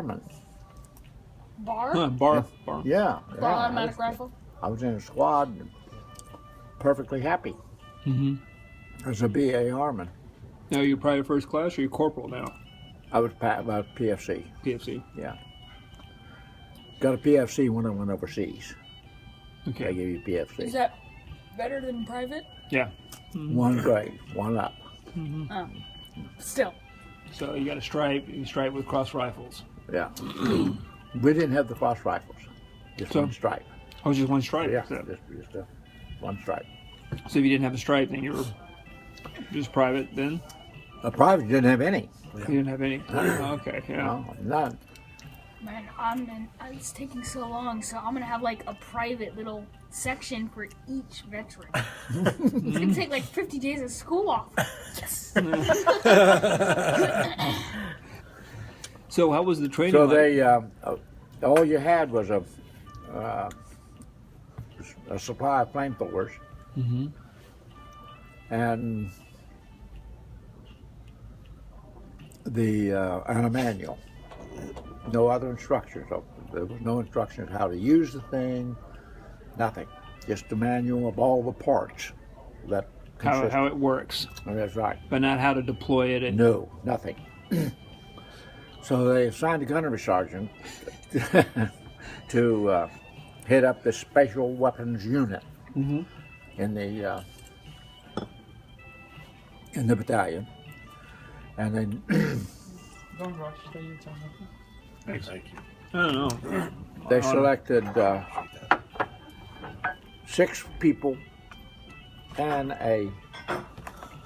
airman. Bar? Bar. Yeah. Bar automatic rifle? I was in a squad, perfectly happy. Mm-hmm. As a BA airman. Now you're private first class or you're corporal now? I was PFC. PFC. Yeah. Got a PFC when I went overseas. Okay. They give you PFC. Is that better than private? Yeah. Mm-hmm. One grade, one up. Mm-hmm. Oh. Still. So you got a stripe. You stripe with cross rifles. Yeah. We didn't have the cross rifles. Just one stripe. Oh, just one stripe? Yeah, So, just one stripe. so if you didn't have a stripe, then you were just private then? A private didn't have any. You didn't have any? Okay, yeah. No, none. Man, it's taking so long, so I'm gonna have like a private little section for each veteran. It's gonna take like 50 days of school off. Yes. So how was the training? So like? they, all you had was a supply of flamethrowers, Mm-hmm. and and a manual. No other instructions. There was no instructions how to use the thing. Nothing. Just a manual of all the parts that How it works, That's right. but not how to deploy it. And, No, nothing. So they assigned a gunnery sergeant to head up the special weapons unit Mm-hmm. in the battalion, and then Don't rush. Take your time. Thanks. Thank you. I don't know. they selected 6 people and a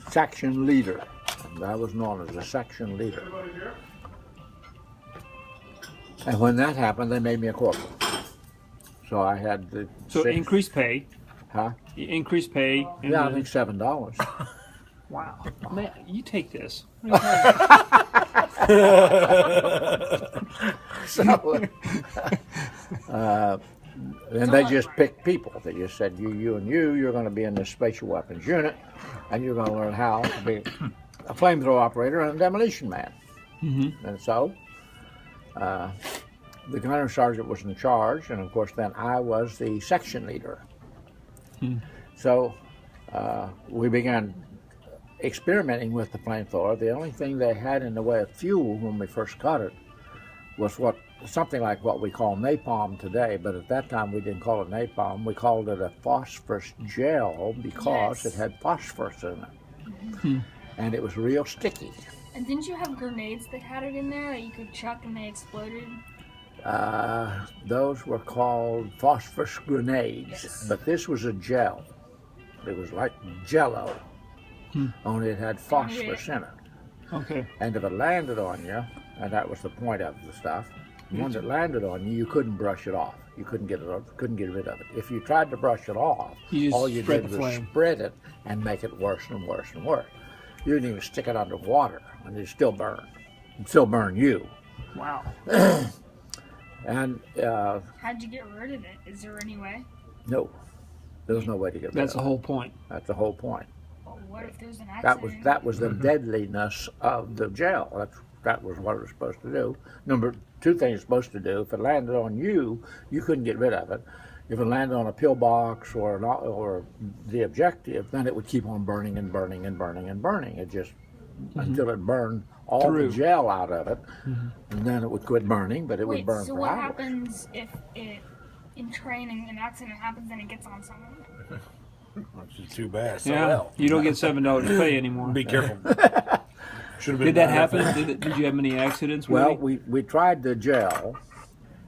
section leader. I was known as a section leader. And when that happened, they made me a corporal. So I had the So increased pay. Huh? Increased pay. And Yeah, I then- think $7. Wow. Man, you take this. So, and they just picked people. They just said, you're going to be in the special weapons unit, and you're going to learn how to be a flamethrower operator and a demolition man. Mm-hmm. And so, the gunnery sergeant was in charge, and of course, then I was the section leader. So, we began experimenting with the flamethrower. The only thing they had in the way of fuel when we first got it was something like what we call napalm today, but at that time we didn't call it napalm. We called it a phosphorus gel because it had phosphorus in it. And it was real sticky. And didn't you have grenades that had it in there that you could chuck and they exploded? Those were called phosphorus grenades, Yes. but this was a gel. It was like Jell-O, only it had phosphorus in it. Okay. And if it landed on you, and that was the point of the stuff, once it landed on you, you couldn't brush it off. You couldn't get rid of it. If you tried to brush it off, You just all you spread did the was flame. spread it and make it worse and worse and worse. You didn't even stick it under water, and it'd still burn. It'd still burn you. Wow. And How'd you get rid of it? Is there any way? no, there was no way to get rid That's the of it. whole point. That's the whole point. Well, what if there's an accident? That was the deadliness of the gel. That was what it was supposed to do. Number 2 things it's supposed to do. If it landed on you, you couldn't get rid of it. If it landed on a pillbox or the objective, then it would keep on burning and burning and burning and burning. It just until it burned all Through. the gel out of it, and then it would quit burning. But it would Wait, burn so for what hours. happens if in training an accident happens and it gets on someone? It's too bad. So Yeah. well. You don't get $7 pay anymore. Be careful. Should have been. Did that happen? Did you have many accidents? Well, Willie? we tried the gel,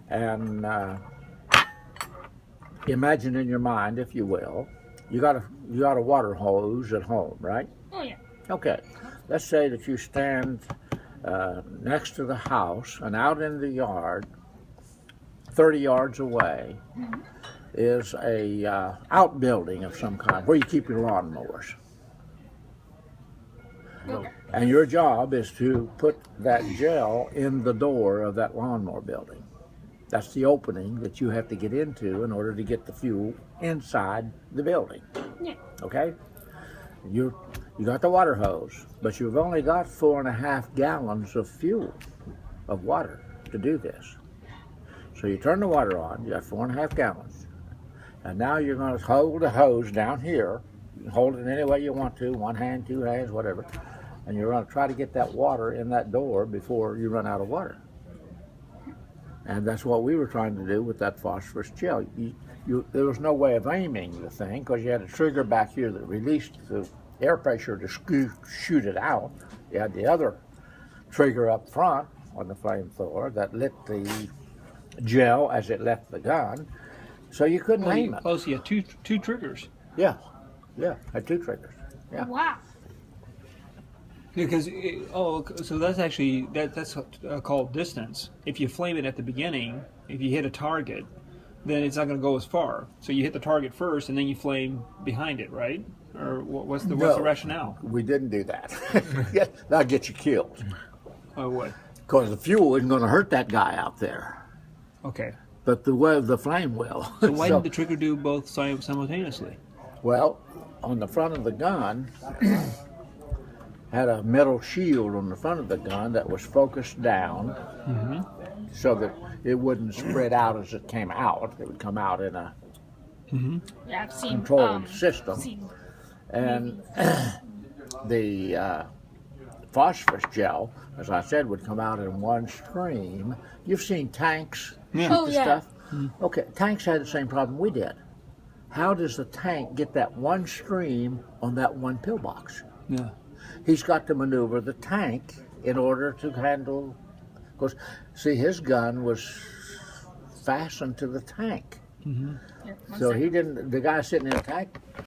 and imagine in your mind, if you will, you got a water hose at home, right? Oh yeah. Okay. Let's say that you stand next to the house, and out in the yard, 30 yards away, is a outbuilding of some kind where you keep your lawnmowers. Okay. And your job is to put that gel in the door of that lawnmower building. That's the opening that you have to get into in order to get the fuel inside the building. Yeah. Okay? You got the water hose, but you've only got 4.5 gallons of fuel, of water. to do this. So you turn the water on, you have 4.5 gallons. And now you're going to hold the hose down here. You can hold it any way you want to, one hand, two hands, whatever. And you're going to try to get that water in that door before you run out of water. And that's what we were trying to do with that phosphorus gel. There was no way of aiming the thing because you had a trigger back here that released the air pressure to shoot it out. You had the other trigger up front on the flamethrower that lit the gel as it left the gun. So you couldn't aim it. Oh, so you had two triggers. Yeah, had 2 triggers. Yeah. Wow. Because so that's actually that's called distance. If you flame it at the beginning, if you hit a target, then it's not going to go as far. So you hit the target first, and then you flame behind it, right? Or what's the rationale? We didn't do that. That'll get you killed. Oh, what? Because the fuel isn't going to hurt that guy out there. Okay. But the flame will. So why did the trigger do both simultaneously? Well, on the front of the gun had a metal shield on the front of the gun that was focused down so that it wouldn't spread out as it came out. It would come out in a Yeah, I've seen controlled system. And the phosphorus gel, as I said, would come out in one stream. You've seen tanks shoot the stuff? Okay, tanks had the same problem we did. How does the tank get that one stream on that one pillbox? Yeah. He's got to maneuver the tank in order to handle, because see, his gun was fastened to the tank. Here, one So second. he didn't, the guy sitting in the tank